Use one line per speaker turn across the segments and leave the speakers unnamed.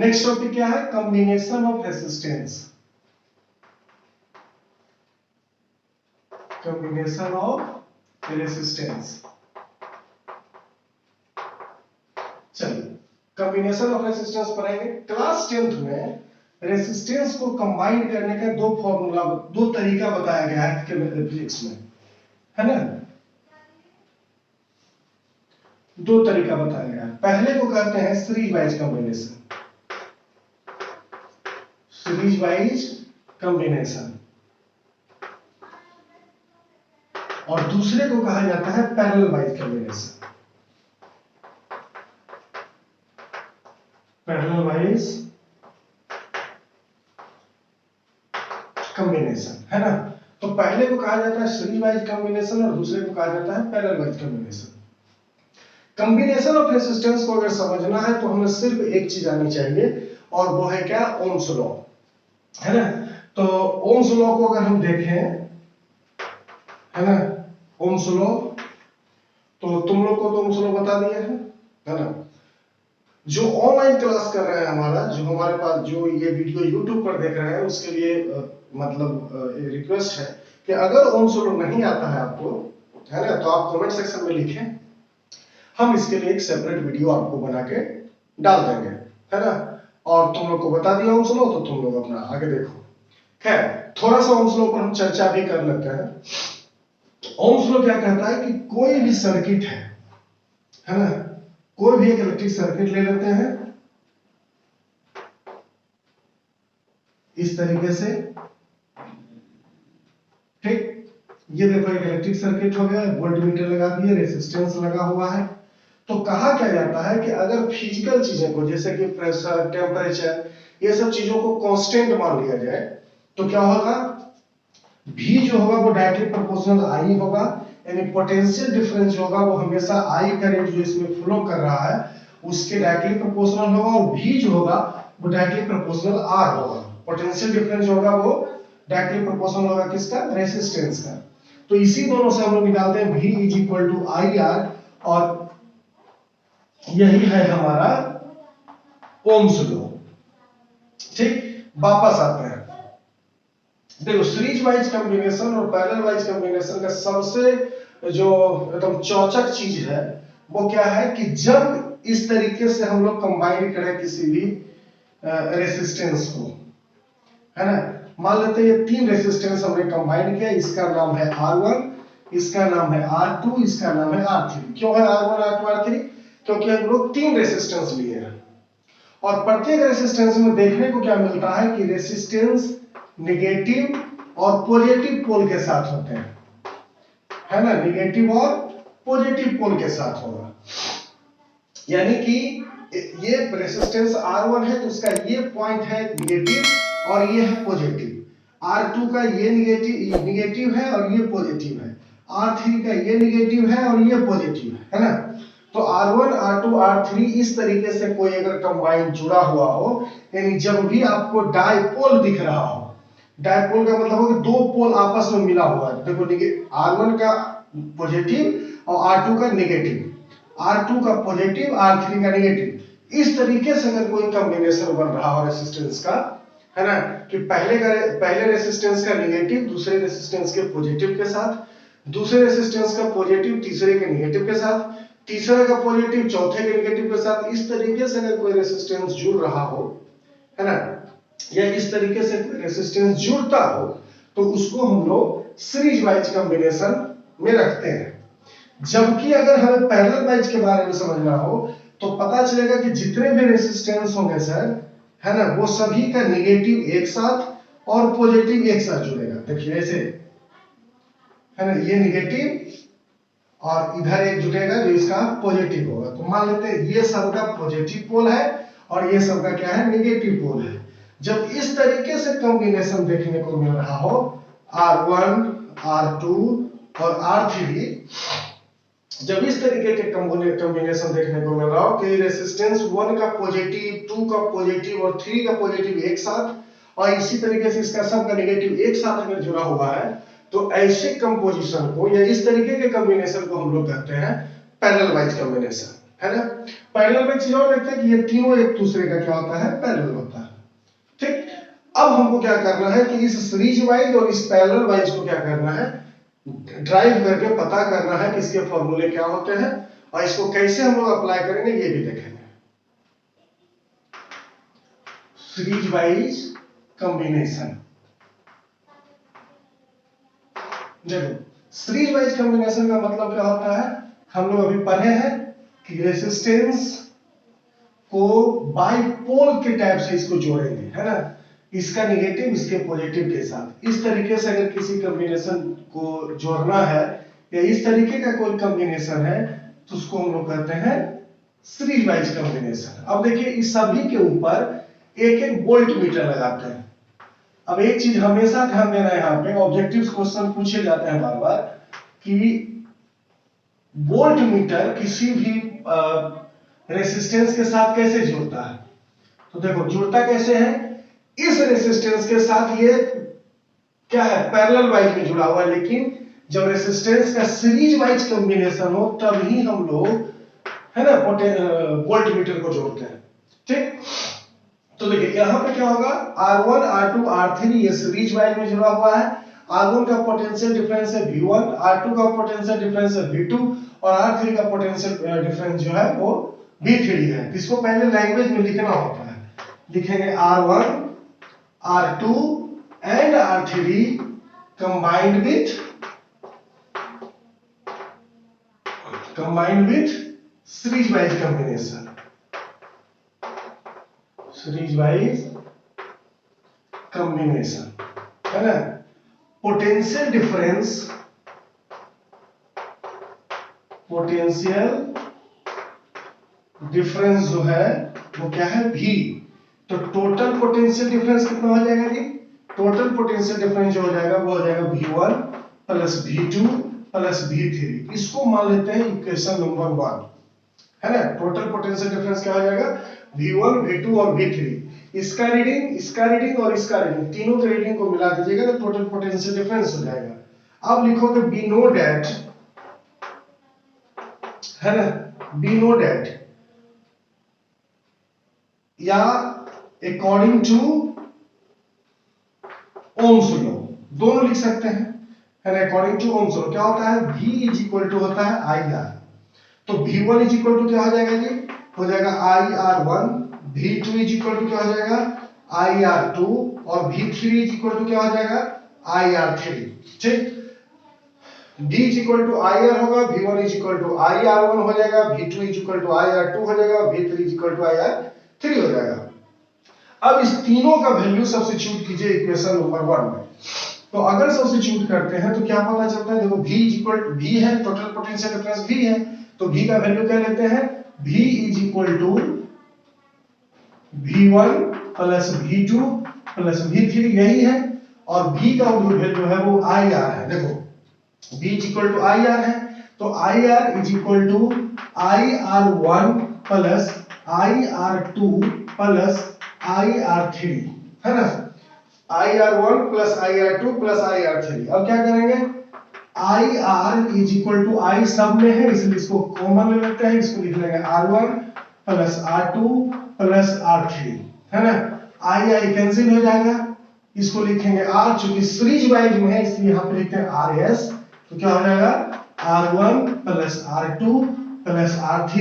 Next topic क्या है? Combination of resistance. Combination of resistance. चलिए कॉम्बिनेशन ऑफ रेसिस्टेंस पढ़ेंगे। क्लास 10th में रेसिस्टेंस को कंबाइन करने का दो तरीका बताया गया है फिजिक्स में, है ना? दो तरीका बताया गया है। पहले को कहते हैं series wise combination, series wise combination, और दूसरे को कहा जाता है parallel wise combination. Parallel wise combination, है ना? तो पहले को कहा जाता है सीरीज वाइज कॉम्बिनेशन और दूसरे को कहा जाता है parallel wise combination. Combination of resistance को अगर समझना है तो हमें सिर्फ एक चीज आनी चाहिए, और वो है क्या? ओम्स लॉ, है ना? तो ओम्स लॉ को अगर हम देखें, है ना, ओम्स लॉ, तो तुम लोग को तो ओम्स लॉ बता दिया है ना? जो ऑनलाइन क्लास कर रहे हैं हमारा, जो हमारे पास जो ये वीडियो यूट्यूब पर देख रहे हैं, उसके लिए मतलब रिक्वेस्ट है कि अगर ओम्स लॉ नहीं आता है आपको, है ना, तो आप कमेंट सेक्शन में लिखें, हम इसके लिए एक सेपरेट वीडियो आपको बना के डाल देंगे, है ना? और तुम लोग को बता दिया ओम्स लॉ, तो तुम लोग अपना आगे देखो। खैर, थोड़ा सा ओम्स लॉ पर हम चर्चा भी कर लेते हैं। ओम्स लॉ क्या कहता है कि कोई भी सर्किट है ना, कोई भी एक इलेक्ट्रिक सर्किट ले लेते हैं इस तरीके से, ठीक? ये देखो एक इलेक्ट्रिक सर्किट हो गया, वोल्टमीटर लगा दिए, रेजिस्टेंस लगा हुआ है। तो कहा क्या जाता है कि अगर फिजिकल चीजें को, जैसे कि प्रेशर, टेम्परेचर, ये सब चीजों को कांस्टेंट मान लिया जाए, तो क्या होगा? V जो होगा वो डायरेक्टली प्रोपोर्शनल I होगा, यानी पोटेंशियल डिफरेंस जो होगा वो हमेशा I करंट जो इसमें फ्लो कर रहा है उसके डायरेक्टली प्रोपोर्शनल होगा, और V जो होगा वो डायरेक्टली प्रोपोर्शनल R होगा। पोटेंशियल डिफरेंस जो होगा वो डायरेक्टली प्रोपोर्शनल होगा किसका? रेजिस्टेंस का। तो इसी दोनों से हम लोग निकालते हैं V = IR, और यही है हमारा ओम्स लॉ। ठीक, वापस आते हैं। देखो सीरीज वाइज कॉम्बिनेशन और पैरेलल वाइज कॉम्बिनेशन का सबसे जो एकदम चौचक चीज है वो क्या है कि जब इस तरीके से हम लोग कंबाइन करें किसी भी रेसिस्टेंस को, है ना, मान लेते हैं ये तीन रेसिस्टेंस हमने कंबाइन किया, इसका नाम है R1, इसका नाम है R2, इसका नाम है R3। क्यों है R1, R2, R3? क्योंकि हम लोग तीन रेसिस्टेंस लिए हैं, और प्रत्येक रेसिस्टेंस में देखने को क्या मिलता है कि रेसिस्टेंस नेगेटिव और पॉजिटिव पोल के साथ होते हैं, है ना? नेगेटिव और पॉजिटिव पोल के साथ होगा, यानी कि ये रेसिस्टेंस R1 है तो उसका ये पॉइंट है नेगेटिव और ये है पॉजिटिव, R2 का ये नेगेटिव है और ये पॉजिटिव है, R3 का ये नेगेटिव है और ये पॉजिटिव है ना? तो R1, R2, R3 इस तरीके से कोई अगर कंबाइन जुड़ा हुआ हो, यानी जब भी आपको डायपोल दिख रहा हो, डायपोल का मतलब हो कि दो पोल आपस में मिला हुआ है, देखो R1 का पॉजिटिव और R2 का नेगेटिव, R2 का पॉजिटिव, R3 का नेगेटिव, इस तरीके से अगर कोई कॉम्बिनेशन बन रहा हो रेसिस्टेंस का, है ना, कि पहले रेसिस्टेंस का नेगेटिव दूसरे रेसिस्टेंस के पॉजिटिव के साथ, दूसरे रेसिस्टेंस का पॉजिटिव तीसरे के नेगेटिव के साथ, तीसरे का पॉजिटिव चौथे के नेगेटिव के साथ, इस तरीके से अगर कोई रेसिस्टेंस जुड़ रहा हो, है ना, या इस तरीके से कोई रेसिस्टेंस जुड़ता हो, तो उसको हम लोग सीरीज वाइज कॉम्बिनेशन में रखते हैं। जबकि अगर हमें पैरेलल वाइज के बारे में समझना हो तो पता चलेगा कि जितने भी रेसिस्टेंस होंगे सर, है ना, वो सभी का नेगेटिव एक साथ और पॉजिटिव एक साथ जुड़ेगा। देखिए ऐसे, है ना, ये नेगेटिव और इधर एक जुड़ेगा जो इसका पॉजिटिव होगा। तो मान लेते हैं ये सबका पॉजिटिव पोल है और ये सबका क्या है? नेगेटिव पोल है। जब इस तरीके से कॉम्बिनेशन देखने को मिल रहा हो, R1, R2 और R3, जब इस तरीके के कॉम्बिनेशन देखने को मिल रहा हो कि रेसिस्टेंस 1 का पॉजिटिव, 2 का पॉजिटिव और 3 का पॉजिटिव एक साथ, और इसी तरीके से इसका सबका नेगेटिव एक साथ अगर जुड़ा हुआ है, तो ऐसे कंपोजिशन को या इस तरीके के कॉम्बिनेशन को हम लोग कहते हैं पैरेलल वाइज कॉम्बिनेशन। है ना। पैरेलल में एक चीज और देखते हैं कि ये तीनों एक दूसरे का क्या होता है, पैरेलल होता है। ठीक, अब हमको क्या करना है कि इस सीरीज वाइज और इस पैरेलल वाइज को क्या करना है, ड्राइव करके पता करना है कि इसके फॉर्मूले क्या होते हैं और इसको कैसे हम लोग अप्लाई करेंगे ये भी देखेंगे। सीरीज वाइज कॉम्बिनेशन, देखो सीरीज वाइज कॉम्बिनेशन का मतलब क्या होता है, हम लोग अभी पढ़े हैं कि रेसिस्टेंस को बाइपोल के टाइप से इसको जोड़ेंगे, है ना, इसका निगेटिव इसके पॉजिटिव के साथ। इस तरीके से अगर किसी कॉम्बिनेशन को जोड़ना है या इस तरीके का कोई कॉम्बिनेशन है तो उसको हम लोग कहते हैं सीरीज वाइज कॉम्बिनेशन। अब देखिए इस सभी के ऊपर एक एक वोल्ट मीटर लगाते हैं। अब एक चीज हमेशा ध्यान देना है, यहाँ पे ऑब्जेक्टिव क्वेश्चन पूछे जाते हैं बार बार कि वोल्ट मीटर किसी भी रेसिस्टेंस के साथ कैसे जुड़ता है। तो देखो जुड़ता कैसे है, इस रेसिस्टेंस के साथ ये क्या है, पैरेलल वाइज में जुड़ा हुआ है, लेकिन जब रेसिस्टेंस का सीरीज वाइज कॉम्बिनेशन हो तब ही हम लोग, है ना, वोल्ट मीटर को जोड़ते हैं। ठीक, तो देखिए यहां पे क्या होगा, R1 R2 R3 ये सीरीज वाइज में जुड़ा हुआ है। R1 का पोटेंशियल डिफरेंस है V1, R2 का पोटेंशियल डिफरेंस है V2 और R3 का पोटेंशियल डिफरेंस जो है वो V3 है। इसको पहले लैंग्वेज में लिखना होता है, लिखेंगे R1 R2 and R3 combined with series wise combination, series wise combination, है ना। पोटेंशियल डिफरेंस जो है वो क्या है, V। तो टोटल पोटेंशियल डिफरेंस कितना हो जाएगा जी, टोटल पोटेंशियल डिफरेंस जो हो जाएगा वो हो जाएगा V1 plus V2 plus V3। इसको मान लेते हैं इक्वेशन नंबर 1, है ना। टोटल पोटेंशियल डिफरेंस क्या हो जाएगा, V1 V2 और V3। इसका रीडिंग और इसका रीडिंग, तीनों के रीडिंग को मिला दीजिएगा तो टोटल पोटेंशियल डिफरेंस हो जाएगा। अब लिखोगे बी नो डेट, है ना, बी नो डेट या अकॉर्डिंग टू ओम्स लॉ, दोनों लिख सकते हैं, है ना। अकॉर्डिंग टू ओम्स लॉ क्या होता है, V इज इक्वल टू होता है IR। तो V1 इज इक्वल टू क्या हो जाएगा जी, हो जाएगा IR1, V2 is equal to क्या हो जाएगा IR2 और V3 इज इक्वल टू क्या हो जाएगा IR3। ठीक, D is equal to IR होगा, V1 is equal to IR1 हो जाएगा, V2 is equal to IR2 हो जाएगा, V3 is equal to IR3 हो जाएगा। अब इस तीनों का वैल्यू सब्स्टिट्यूट कीजिए इक्वेशन नंबर 1 में। तो अगर सब्स्टिट्यूट करते हैं तो क्या पता चलता है, देखो V is equal to V है, टोटल पोटेंशियल डिफरेंस V है, तो V का वैल्यू क्या लेते हैं, V is equal to V1 plus V2 plus V3 यही है, और V का जो वैल्यू है वो IR है। देखो V is equal to IR है, तो IR is equal to IR1 plus IR2 plus IR3, है ना, IR1 plus IR2 plus IR3। अब क्या करेंगे, IR is equal to I सब में है इसलिए इसको कॉमन ले लेते हैं, इसको लिख लेंगे R1 plus R2 plus R3, है ना। I कैंसिल हो जाएगा, इसको लिखेंगे R, चूंकि सीरीज वाइज में है इसलिए यहाँ पे लिखते हैं RS। तो क्या हो जाएगा R1 plus R2 plus R3,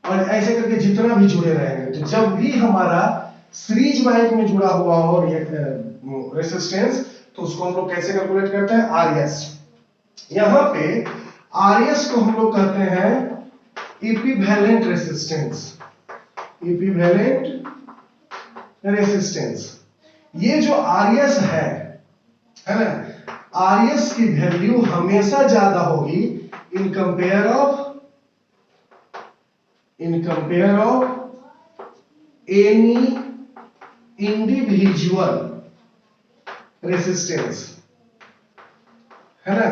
और ऐसे करके जितना भी जुड़े रहेंगे। तो जब भी हमारा सीरीज वाइज में जुड़ा हुआ हो रेसिस्टेंस तो उसको हम लोग कैसे कैलकुलेट करते हैं, RS। यहां पे RS को हम लोग कहते हैं इक्विवेलेंट रेसिस्टेंस। ये जो RS है ना, RS की वैल्यू हमेशा ज्यादा होगी in compare of any individual resistance, है ना।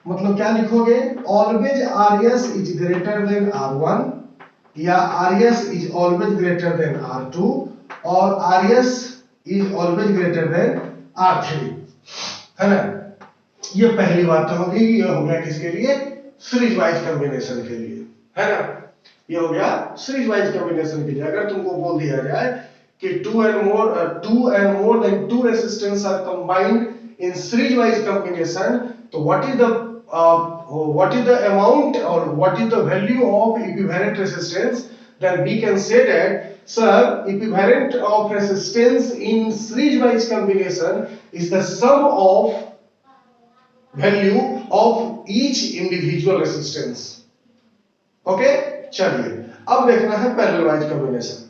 मतलब क्या लिखोगे, always RS is greater than R1 या RS is always greater than R2 और RS is always greater than R3, है ना। ये पहली बात तो होगी, ये हो गया किसके लिए, सीरीज वाइज कॉम्बिनेशन के लिए। है ना। ये हो गया सीरीज वाइज कॉम्बिनेशन के लिए। अगर तुमको बोल दिया जाए कि two and more than two resistance are combined in series wise combination, तो what is the amount or what is the value of equivalent resistance? Then we can say that, sir, equivalent of resistance in series wise combination is the sum of value of each individual resistance. Okay, चलिए अब देखना है parallel wise combination.